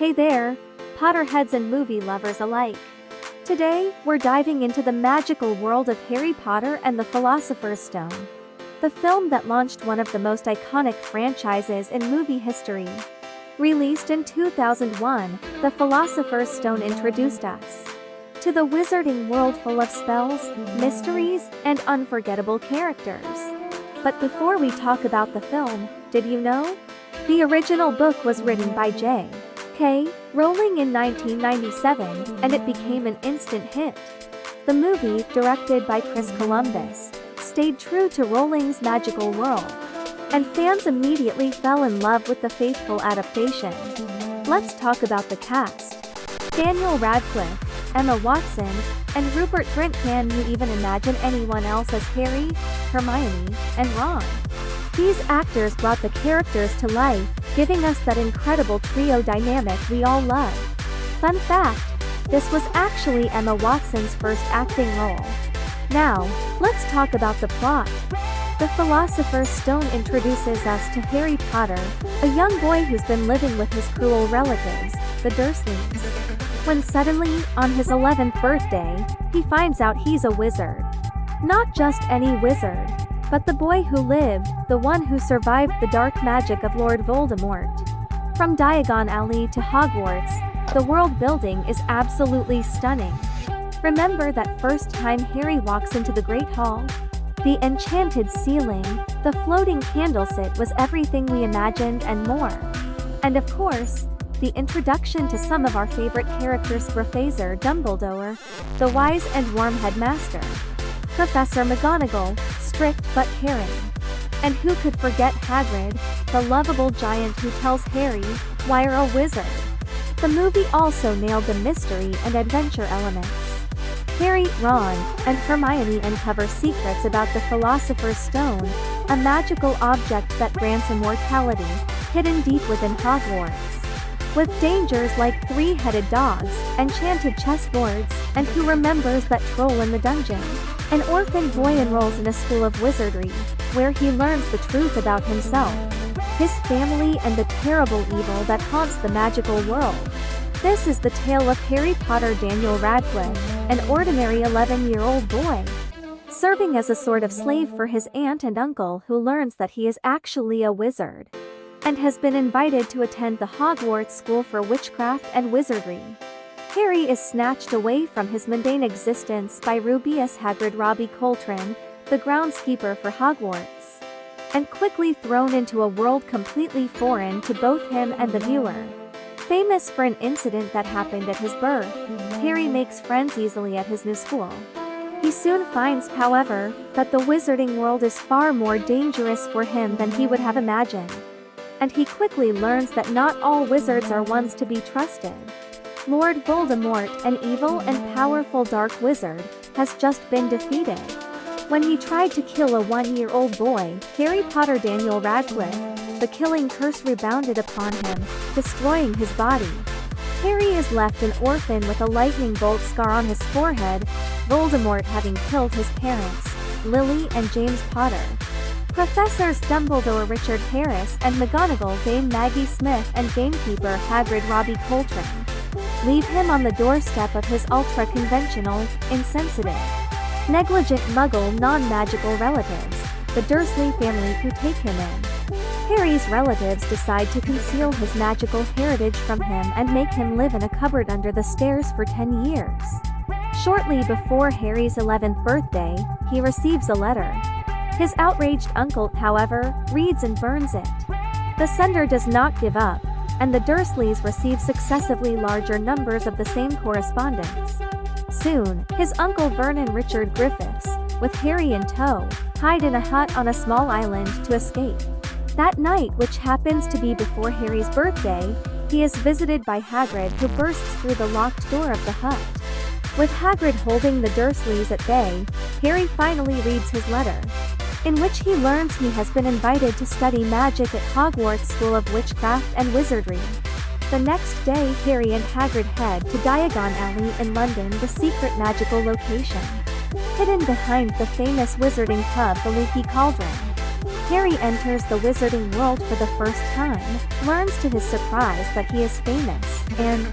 Hey there, Potterheads and movie lovers alike. Today, we're diving into the magical world of Harry Potter and the Philosopher's Stone, the film that launched one of the most iconic franchises in movie history. Released in 2001, The Philosopher's Stone introduced us to the wizarding world full of spells, mysteries, and unforgettable characters. But before we talk about the film, did you know? The original book was written by J.K. Rowling in 1997, and it became an instant hit. The movie, directed by Chris Columbus, stayed true to Rowling's magical world, and fans immediately fell in love with the faithful adaptation. Let's talk about the cast. Daniel Radcliffe, Emma Watson, and Rupert Grint. Can you even imagine anyone else as Harry, Hermione, and Ron? These actors brought the characters to life, giving us that incredible trio dynamic we all love. Fun fact, this was actually Emma Watson's first acting role. Now, let's talk about the plot. The Philosopher's Stone introduces us to Harry Potter, a young boy who's been living with his cruel relatives, the Dursleys. When suddenly, on his 11th birthday, he finds out he's a wizard. Not just any wizard, but the boy who lived, the one who survived the dark magic of Lord Voldemort. From Diagon Alley to Hogwarts, the world building is absolutely stunning. Remember that first time Harry walks into the Great Hall? The enchanted ceiling, the floating candleset was everything we imagined and more. And of course, the introduction to some of our favorite characters: Professor Dumbledore, the wise and warm headmaster; Professor McGonagall, strict but caring. And who could forget Hagrid, the lovable giant who tells Harry, "Why are a wizard?" The movie also nailed the mystery and adventure elements. Harry, Ron, and Hermione uncover secrets about the Philosopher's Stone, a magical object that grants immortality, hidden deep within Hogwarts. With dangers like three-headed dogs, enchanted chessboards, and who remembers that troll in the dungeon? An orphan boy enrolls in a school of wizardry, where he learns the truth about himself, his family, and the terrible evil that haunts the magical world. This is the tale of Harry Potter. Daniel Radcliffe, an ordinary 11-year-old boy, serving as a sort of slave for his aunt and uncle, who learns that he is actually a wizard and has been invited to attend the Hogwarts School for Witchcraft and Wizardry. Harry is snatched away from his mundane existence by Rubeus Hagrid Robbie Coltrane, the groundskeeper for Hogwarts, and quickly thrown into a world completely foreign to both him and the viewer. Famous for an incident that happened at his birth, Harry makes friends easily at his new school. He soon finds, however, that the wizarding world is far more dangerous for him than he would have imagined. And he quickly learns that not all wizards are ones to be trusted. Lord Voldemort, an evil and powerful dark wizard, has just been defeated. When he tried to kill a 1-year-old boy, Harry Potter, Daniel Radcliffe, the killing curse rebounded upon him, destroying his body. Harry is left an orphan with a lightning bolt scar on his forehead, Voldemort having killed his parents, Lily and James Potter. Professors Dumbledore Richard Harris and McGonagall Dame Maggie Smith and gamekeeper Hagrid Robbie Coltrane leave him on the doorstep of his ultra-conventional, insensitive, negligent Muggle non-magical relatives, the Dursley family, who take him in. Harry's relatives decide to conceal his magical heritage from him and make him live in a cupboard under the stairs for 10 years. Shortly before Harry's 11th birthday, he receives a letter. His outraged uncle, however, reads and burns it. The sender does not give up, and the Dursleys receive successively larger numbers of the same correspondence. Soon, his uncle Vernon Richard Griffiths, with Harry in tow, hide in a hut on a small island to escape. That night, which happens to be before Harry's birthday, he is visited by Hagrid, who bursts through the locked door of the hut. With Hagrid holding the Dursleys at bay, Harry finally reads his letter, in which he learns he has been invited to study magic at Hogwarts School of Witchcraft and Wizardry. The next day, Harry and Hagrid head to Diagon Alley in London, the secret magical location hidden behind the famous wizarding pub, the Leaky Cauldron. Harry enters the wizarding world for the first time, learns to his surprise that he is famous, and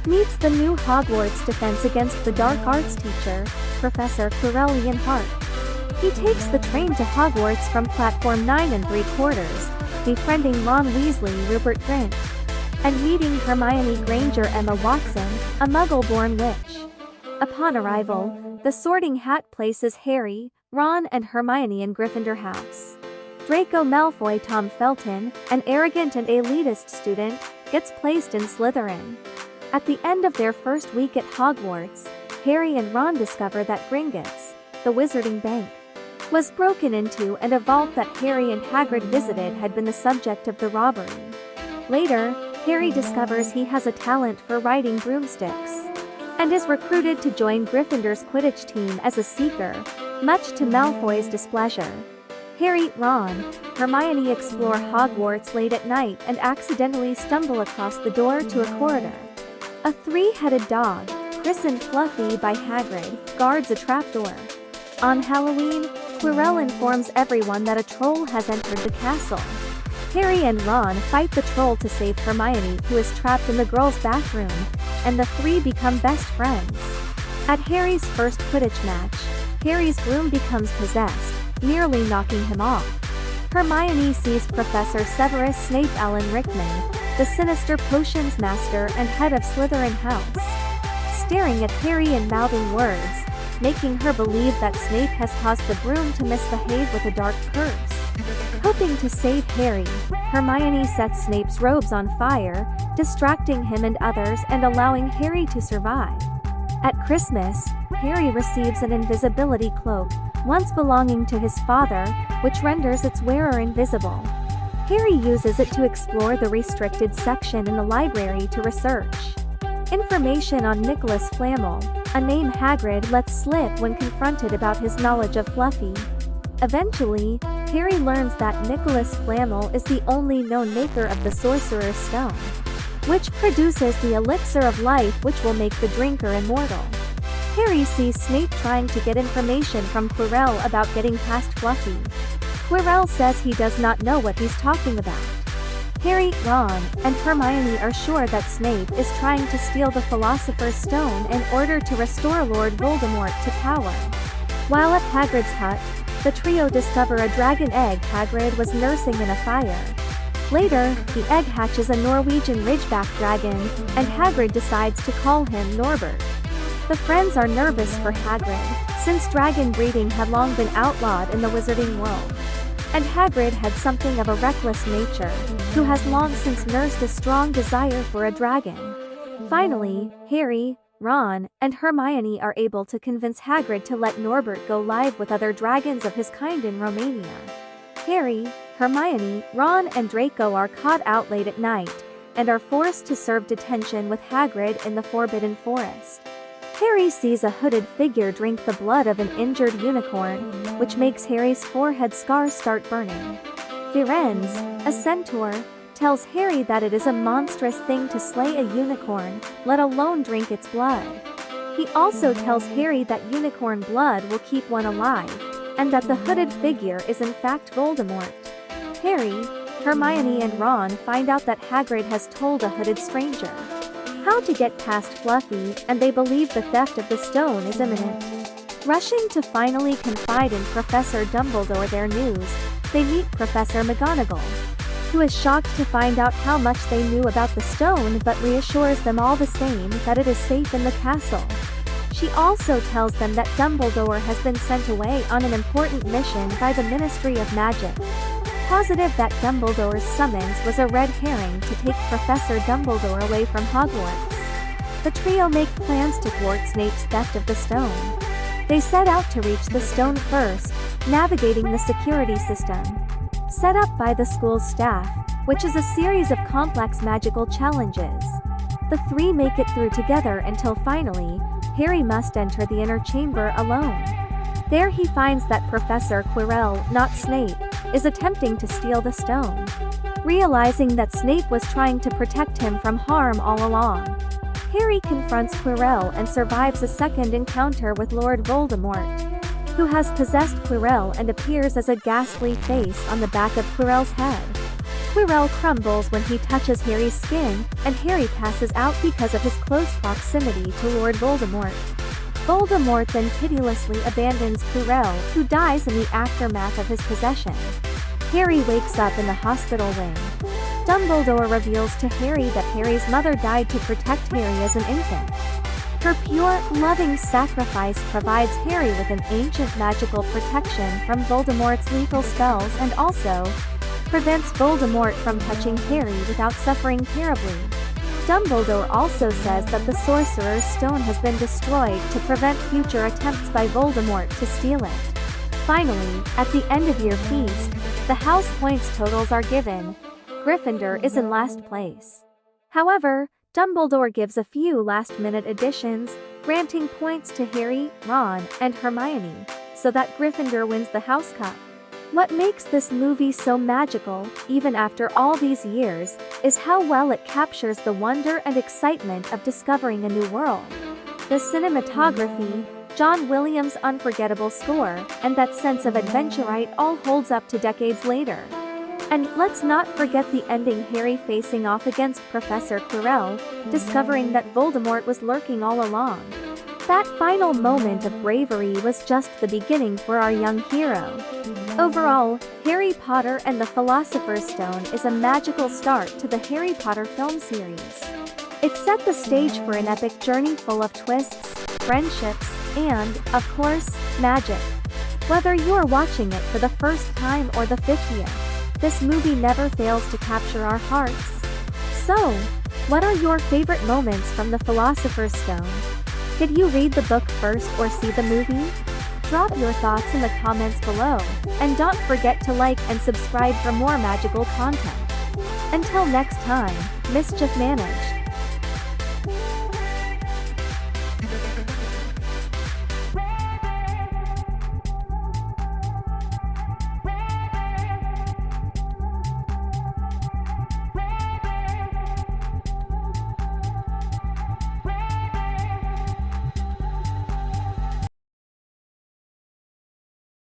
meets the new Hogwarts Defense Against the Dark Arts teacher, Professor Quirrell Hart. He takes the train to Hogwarts from platform 9 3/4, befriending Ron Weasley, Rupert Grint, and meeting Hermione Granger, Emma Watson, a Muggle-born witch. Upon arrival, the Sorting Hat places Harry, Ron and Hermione in Gryffindor House. Draco Malfoy, Tom Felton, an arrogant and elitist student, gets placed in Slytherin. At the end of their first week at Hogwarts, Harry and Ron discover that Gringotts, the wizarding bank, was broken into and a vault that Harry and Hagrid visited had been the subject of the robbery. Later, Harry discovers he has a talent for riding broomsticks, and is recruited to join Gryffindor's Quidditch team as a seeker, much to Malfoy's displeasure. Harry, Ron, Hermione explore Hogwarts late at night and accidentally stumble across the door to a corridor. A three-headed dog, christened Fluffy by Hagrid, guards a trapdoor. On Halloween, Quirrell informs everyone that a troll has entered the castle. Harry and Ron fight the troll to save Hermione, who is trapped in the girls' bathroom, and the three become best friends. At Harry's first Quidditch match, Harry's broom becomes possessed, nearly knocking him off. Hermione sees Professor Severus Snape Alan Rickman, the sinister potions master and head of Slytherin House, staring at Harry and mouthing words, making her believe that Snape has caused the broom to misbehave with a dark curse. Hoping to save Harry, Hermione sets Snape's robes on fire, distracting him and others and allowing Harry to survive. At Christmas, Harry receives an invisibility cloak, once belonging to his father, which renders its wearer invisible. Harry uses it to explore the restricted section in the library to research information on Nicholas Flamel, a name Hagrid lets slip when confronted about his knowledge of Fluffy. Eventually, Harry learns that Nicholas Flamel is the only known maker of the Sorcerer's Stone, which produces the elixir of life which will make the drinker immortal. Harry sees Snape trying to get information from Quirrell about getting past Fluffy. Quirrell says he does not know what he's talking about. Harry, Ron, and Hermione are sure that Snape is trying to steal the Philosopher's Stone in order to restore Lord Voldemort to power. While at Hagrid's hut, the trio discover a dragon egg Hagrid was nursing in a fire. Later, the egg hatches a Norwegian ridgeback dragon, and Hagrid decides to call him Norbert. The friends are nervous for Hagrid, since dragon breeding had long been outlawed in the wizarding world. And Hagrid had something of a reckless nature, who has long since nursed a strong desire for a dragon. Finally, Harry, Ron, and Hermione are able to convince Hagrid to let Norbert go live with other dragons of his kind in Romania. Harry, Hermione, Ron and Draco are caught out late at night, and are forced to serve detention with Hagrid in the Forbidden Forest. Harry sees a hooded figure drink the blood of an injured unicorn, which makes Harry's forehead scars start burning. Firenze, a centaur, tells Harry that it is a monstrous thing to slay a unicorn, let alone drink its blood. He also tells Harry that unicorn blood will keep one alive, and that the hooded figure is in fact Voldemort. Harry, Hermione and Ron find out that Hagrid has told a hooded stranger how to get past Fluffy, and they believe the theft of the stone is imminent. Rushing to finally confide in Professor Dumbledore their news, they meet Professor McGonagall, who is shocked to find out how much they knew about the stone but reassures them all the same that it is safe in the castle. She also tells them that Dumbledore has been sent away on an important mission by the Ministry of Magic, positive that Dumbledore's summons was a red herring to take Professor Dumbledore away from Hogwarts. The trio make plans to thwart Snape's theft of the stone. They set out to reach the stone first, navigating the security system set up by the school's staff, which is a series of complex magical challenges. The three make it through together until finally, Harry must enter the inner chamber alone. There he finds that Professor Quirrell, not Snape, is attempting to steal the stone. Realizing that Snape was trying to protect him from harm all along, Harry confronts Quirrell and survives a second encounter with Lord Voldemort. who has possessed Quirrell and appears as a ghastly face on the back of Quirrell's head. Quirrell crumbles when he touches Harry's skin, and Harry passes out because of his close proximity to Lord Voldemort. Voldemort then pitilessly abandons Quirrell, who dies in the aftermath of his possession. Harry wakes up in the hospital wing. Dumbledore reveals to Harry that Harry's mother died to protect Harry as an infant. Her pure, loving sacrifice provides Harry with an ancient magical protection from Voldemort's lethal spells and also prevents Voldemort from touching Harry without suffering terribly. Dumbledore also says that the Sorcerer's Stone has been destroyed to prevent future attempts by Voldemort to steal it. Finally, at the end of your feast, the house points totals are given. Gryffindor is in last place. However, Dumbledore gives a few last-minute additions, granting points to Harry, Ron, and Hermione, so that Gryffindor wins the House Cup. What makes this movie so magical, even after all these years, is how well it captures the wonder and excitement of discovering a new world. The cinematography, John Williams' unforgettable score, and that sense of adventure all holds up to decades later. And let's not forget the ending, Harry facing off against Professor Quirrell, discovering that Voldemort was lurking all along. That final moment of bravery was just the beginning for our young hero. Overall, Harry Potter and the Philosopher's Stone is a magical start to the Harry Potter film series. It set the stage for an epic journey full of twists, friendships, and, of course, magic. Whether you're watching it for the first time or the 50th, this movie never fails to capture our hearts. So, what are your favorite moments from the Philosopher's Stone? Did you read the book first or see the movie? Drop your thoughts in the comments below, and don't forget to like and subscribe for more magical content. Until next time, mischief managed.